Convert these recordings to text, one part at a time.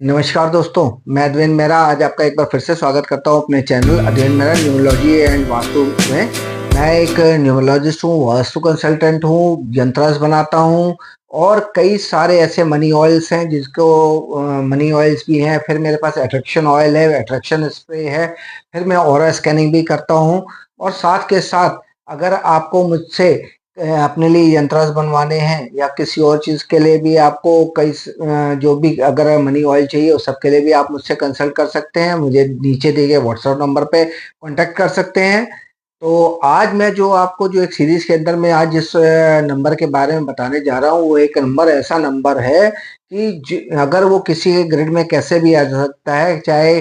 नमस्कार दोस्तों, मैं अद्वैन मेहरा आज आपका एक बार फिर से स्वागत करता हूं अपने channel Advain Mehra numerology and Vastu में। मैं एक न्यूमरोलॉजिस्ट हूं, वास्तु कंसल्टेंट हूं, यंत्रास बनाता हूं और कई सारे ऐसे मनी ऑयल्स हैं जिसको मनी ऑयल्स भी हैं। फिर मेरे पास अट्रैक्शन ऑयल है, अट्रैक्शन स्प्रे है। फिर मैं ऑरा स्कैनिंग भी करता हूं और साथ के साथ अगर आपको मुझसे अपने लिए यंत्रास बनवाने हैं या किसी और चीज़ के लिए भी आपको जो भी अगर मनी ऑयल चाहिए उस सब के लिए भी आप मुझसे कंसल्ट कर सकते हैं। मुझे नीचे दिए गए व्हाट्सएप नंबर पे कांटेक्ट कर सकते हैं। तो आज मैं जो आपको जो एक सीरीज के अंदर मैं आज जिस नंबर के बारे में बताने जा रहा हूँ वो एक नंबर ऐसा नंबर है कि अगर वो किसी के ग्रिड में कैसे भी आ सकता है, चाहे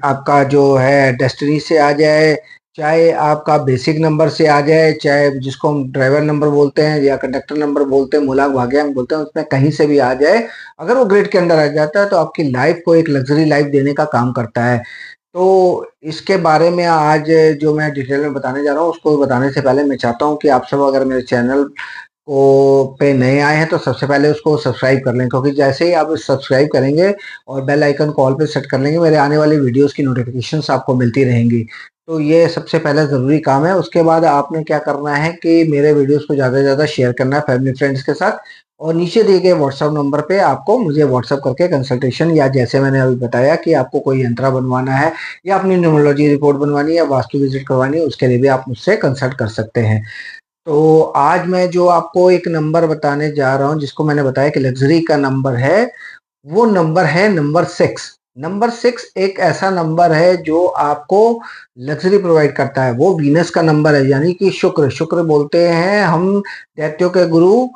आपका जो है डेस्टिनी से आ जाए, चाहे आपका बेसिक नंबर से आ जाए, चाहे जिसको हम ड्राइवर नंबर बोलते हैं या कंडक्टर नंबर बोलते हैं, मूलांक भाग्यांक बोलते हैं, उसमें कहीं से भी आ जाए। अगर वो ग्रिड के अंदर आ जाता है तो आपकी लाइफ को एक लग्जरी लाइफ देने का काम करता है। तो इसके बारे में आज जो मैं डिटेल में बताने जा रहा हूँ उसको बताने से पहले मैं चाहता हूँ कि आप सब अगर मेरे चैनल को पे नए आए हैं तो सबसे पहले उसको सब्सक्राइब कर लें, क्योंकि जैसे ही आप सब्सक्राइब करेंगे और बेल आइकन कॉल पे सेट कर लेंगे मेरे आने वाली वीडियोस की नोटिफिकेशंस आपको मिलती रहेंगी। तो ये सबसे पहला ज़रूरी काम है। उसके बाद आपने क्या करना है कि मेरे वीडियोस को ज़्यादा से ज़्यादा शेयर करना है फैमिली फ्रेंड्स के साथ, और नीचे दिए गए व्हाट्सएप नंबर पे आपको मुझे व्हाट्सएप करके कंसल्टेशन या जैसे मैंने अभी बताया कि आपको कोई यंत्रा बनवाना है या अपनी न्यूमरोलॉजी रिपोर्ट बनवानी है या वास्तु विजिट करवानी है, उसके लिए भी आप मुझसे कंसल्ट कर सकते हैं। तो आज मैं जो आपको एक नंबर बताने जा रहा हूँ जिसको मैंने बताया कि लग्जरी का नंबर है, वो नंबर है नंबर 6। नंबर 6 एक ऐसा नंबर है जो आपको लग्जरी प्रोवाइड करता है। वो वीनस का नंबर है, यानी कि शुक्र शुक्र बोलते हैं हम दैत्यों के गुरु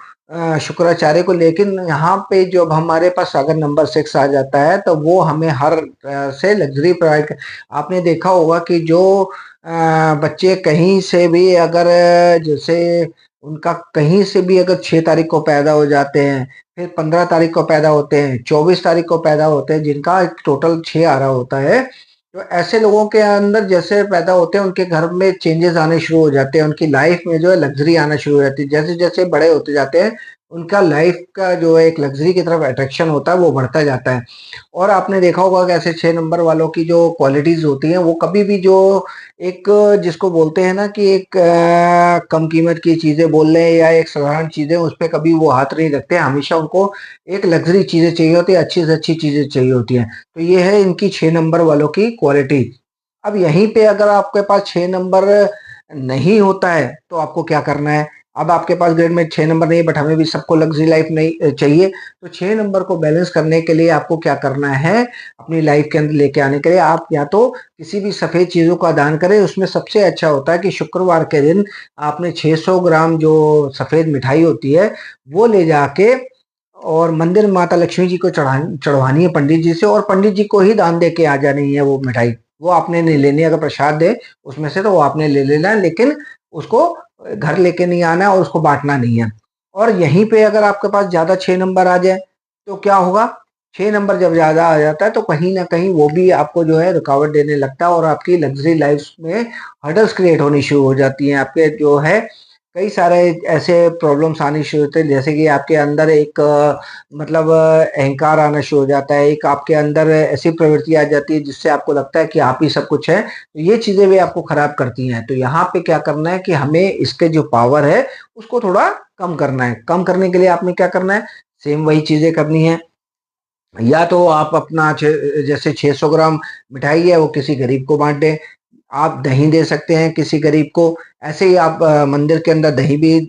शुक्राचार्य को। लेकिन यहाँ पे जब हमारे पास अगर नंबर 6 आ जाता है तो वो हमें हर से लग्जरी प्रोवाइड कर। आपने देखा होगा कि जो बच्चे कहीं से भी अगर जैसे उनका कहीं से भी अगर 6 तारीख को पैदा हो जाते हैं, फिर 15 तारीख को पैदा होते हैं, 24 तारीख को पैदा होते हैं, जिनका टोटल 6 आ रहा होता है, तो ऐसे लोगों के अंदर जैसे पैदा होते हैं उनके घर में चेंजेस आने शुरू हो जाते हैं, उनकी लाइफ में जो है लग्जरी आना शुरू हो जाती है। जैसे जैसे बड़े होते जाते हैं उनका लाइफ का जो है एक लग्जरी की तरफ अट्रैक्शन होता है वो बढ़ता जाता है। और आपने देखा होगा कि ऐसे 6 नंबर वालों की जो क्वालिटीज होती हैं वो कभी भी जो एक जिसको बोलते हैं ना कि एक कम कीमत की चीजें बोल लें या एक साधारण चीजें, उस पर कभी वो हाथ नहीं रखते। हमेशा उनको एक लग्जरी चीजें चाहिए होती है, अच्छी से अच्छी चीजें चाहिए होती हैं। तो ये है इनकी 6 नंबर वालों की क्वालिटी। अब यहीं पे अगर आपके पास 6 नंबर नहीं होता है तो आपको क्या करना है। अब आपके पास ग्रेड में 6 नंबर नहीं है बट हमें भी सबको लग्जरी लाइफ नहीं चाहिए, तो 6 नंबर को बैलेंस करने के लिए आपको क्या करना है, अपनी लाइफ के अंदर लेके आने के लिए आप या तो किसी भी सफेद चीजों का दान करें। उसमें सबसे अच्छा होता है कि शुक्रवार के दिन आपने 600 ग्राम जो सफेद मिठाई होती है वो ले जाके और मंदिर माता लक्ष्मी जी को चढ़वानी है पंडित जी से, और पंडित जी को ही दान दे के आ जानी है वो मिठाई। वो आपने नहीं लेनी है, अगर प्रसाद दे उसमें से तो वो आपने ले लेना है, लेकिन उसको घर लेके नहीं आना है और उसको बांटना नहीं है। और यहीं पे अगर आपके पास ज्यादा 6 नंबर आ जाए तो क्या होगा, 6 नंबर जब ज्यादा आ जाता है तो कहीं ना कहीं वो भी आपको जो है रुकावट देने लगता है और आपकी लग्जरी लाइफ में हर्डल्स क्रिएट होनी शुरू हो जाती हैं। आपके जो है कई सारे ऐसे प्रॉब्लम्स आनी शुरू होते हैं, जैसे कि आपके अंदर एक मतलब अहंकार आना शुरू हो जाता है, एक आपके अंदर ऐसी प्रवृत्ति आ जाती है जिससे आपको लगता है कि आप ही सब कुछ है। तो ये चीजें भी आपको खराब करती हैं। तो यहाँ पे क्या करना है कि हमें इसके जो पावर है उसको थोड़ा कम करना है। कम करने के लिए आपने क्या करना है, सेम वही चीजें करनी है। या तो आप अपना जैसे 600 ग्राम मिठाई है वो किसी गरीब को बांट दें, आप दही दे सकते हैं किसी गरीब को, ऐसे ही आप मंदिर के अंदर दही भी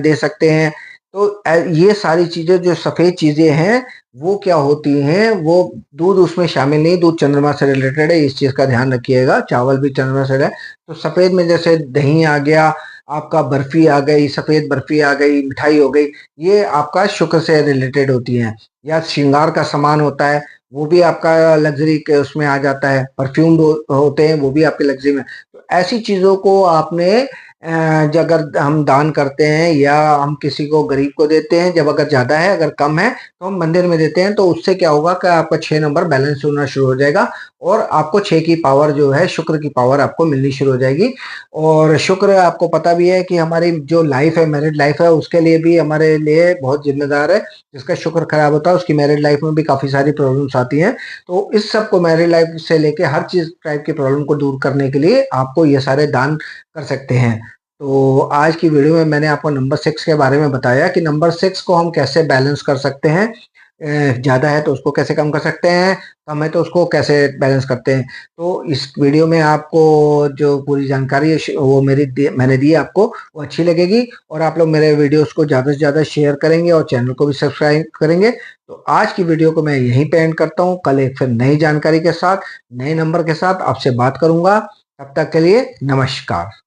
दे सकते हैं। तो ये सारी चीजें जो सफेद चीजें हैं वो क्या होती हैं, वो दूध उसमें शामिल नहीं, दूध चंद्रमा से रिलेटेड है, इस चीज का ध्यान रखिएगा। चावल भी चंद्रमा से है। तो सफेद में जैसे दही आ गया, आपका बर्फी आ गई, सफेद बर्फी आ गई, मिठाई हो गई, ये आपका शुक्र से रिलेटेड होती हैं। या श्रृंगार का सामान होता है वो भी आपका लग्जरी के उसमें आ जाता है। परफ्यूम होते हैं वो भी आपके लग्जरी में। तो ऐसी चीजों को आपने जब अगर हम दान करते हैं या हम किसी को गरीब को देते हैं, जब अगर ज्यादा है, अगर कम है तो हम मंदिर में देते हैं, तो उससे क्या होगा कि आपका 6 नंबर बैलेंस होना शुरू हो जाएगा और आपको 6 की पावर जो है, शुक्र की पावर आपको मिलनी शुरू हो जाएगी। और शुक्र आपको पता भी है कि हमारी जो लाइफ है, मैरिड लाइफ है, उसके लिए भी हमारे लिए बहुत जिम्मेदार है। जिसका शुक्र खराब होता है उसकी मैरिड लाइफ में भी काफ़ी सारी प्रॉब्लम्स आती हैं। तो इस सब को, मैरिड लाइफ से लेके हर चीज़ टाइप की प्रॉब्लम को दूर करने के लिए आपको ये सारे दान कर सकते हैं। तो आज की वीडियो में मैंने आपको नंबर 6 के बारे में बताया कि नंबर 6 को हम कैसे बैलेंस कर सकते हैं। ज़्यादा है तो उसको कैसे कम कर सकते हैं, कम है तो उसको कैसे बैलेंस करते हैं। तो इस वीडियो में आपको जो पूरी जानकारी है वो मैंने दी आपको, वो अच्छी लगेगी। और आप लोग मेरे वीडियोस को ज़्यादा से ज़्यादा शेयर करेंगे और चैनल को भी सब्सक्राइब करेंगे। तो आज की वीडियो को मैं यहीं पे एंड करता हूँ। कल एक फिर नई जानकारी के साथ, नए नंबर के साथ आपसे बात करूंगा। तब तक के लिए नमस्कार।